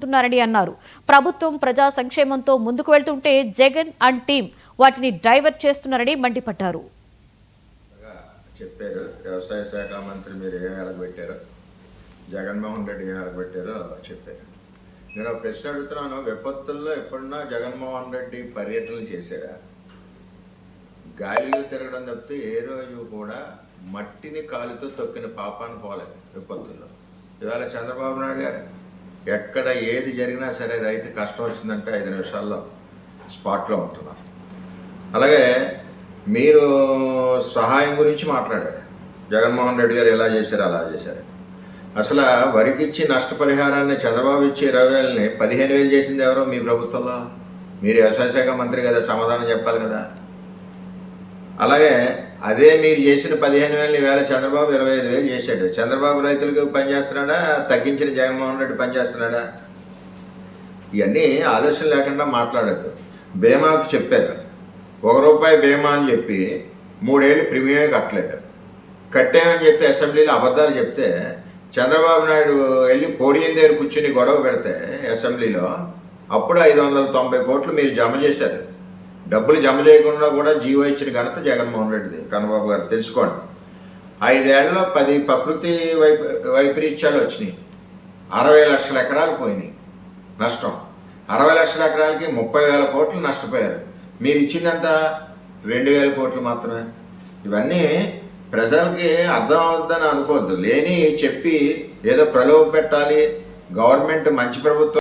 ఉంటున్నారని అన్నారు. ప్రభుత్వం ప్రజా సంక్షేమంతో ముందుకు వెళ్తుంటే జగన్ అండ్ టీం వాటిని డైవర్ట్ చేస్తున్నారని మండిపడ్డారు. చెప్పారు వ్యవసాయ శాఖ మంత్రి మీరు ఏం ఎలగబెట్టారో, జగన్మోహన్ రెడ్డి ఏం ఎలగబెట్టారో చెప్పారు. నేను ప్రశ్న అడుగుతున్నాను, విపత్తుల్లో ఎప్పుడన్నా జగన్మోహన్ రెడ్డి పర్యటనలు చేశారా? గాలిలో తిరగడం తప్పితే ఏ రోజు కూడా మట్టిని కాలుతో తొక్కిన పాపాన్ని పోలేదు విపత్తుల్లో. ఇవాళ చంద్రబాబు నాయుడు గారు ఎక్కడ ఏది జరిగినా సరే రైతు కష్టం వచ్చిందంటే 5 నిమిషాల్లో స్పాట్లో ఉంటున్నారు. అలాగే మీరు సహాయం గురించి మాట్లాడారు. జగన్మోహన్ రెడ్డి గారు ఎలా చేశారు అలా చేశారు. అసలు వరికిచ్చి నష్టపరిహారాన్ని చంద్రబాబు ఇచ్చి 20,000ని 15,000 చేసింది ఎవరో మీ ప్రభుత్వంలో? మీరు వ్యవసాయ శాఖ మంత్రి కదా, సమాధానం చెప్పాలి కదా. అలాగే అదే మీరు చేసిన 15,000 వేల చంద్రబాబు 25,000 చేశాడు. చంద్రబాబు రైతులకు పనిచేస్తున్నాడా, తగ్గించిన జగన్మోహన్ రెడ్డి పనిచేస్తున్నాడా? ఇవన్నీ ఆలోచన లేకుండా మాట్లాడద్దు. బీమాకు చెప్పారు, ₹1 బీమా అని చెప్పి 3 ఏళ్ళు ప్రీమియమే కట్టలేదు. కట్టామని చెప్పి అసెంబ్లీలో అబద్ధాలు చెప్తే చంద్రబాబు నాయుడు వెళ్ళి పోడియం దగ్గర కూర్చుని గొడవ పెడితే అసెంబ్లీలో అప్పుడు 590 కోట్లు మీరు జమ చేశారు. డబ్బులు జమ చేయకుండా కూడా జీవో ఇచ్చిన ఘనత జగన్మోహన్ రెడ్డిది. కన్నబాబు గారు తెలుసుకోండి. 5 ఏళ్లలో 10 ప్రకృతి వైపరీత్యాలు వచ్చినాయి. 60 లక్షల ఎకరాలు పోయినాయి నష్టం. 60 లక్షల ఎకరాలకి 30,000 కోట్లు నష్టపోయారు. మీరు ఇచ్చిందంత 2,000 కోట్లు మాత్రమే. ఇవన్నీ ప్రజలకి అర్థం అవుద్దని అనుకోవద్దు. లేని చెప్పి ఏదో ప్రలోభ పెట్టాలి, గవర్నమెంట్ మంచి ప్రభుత్వం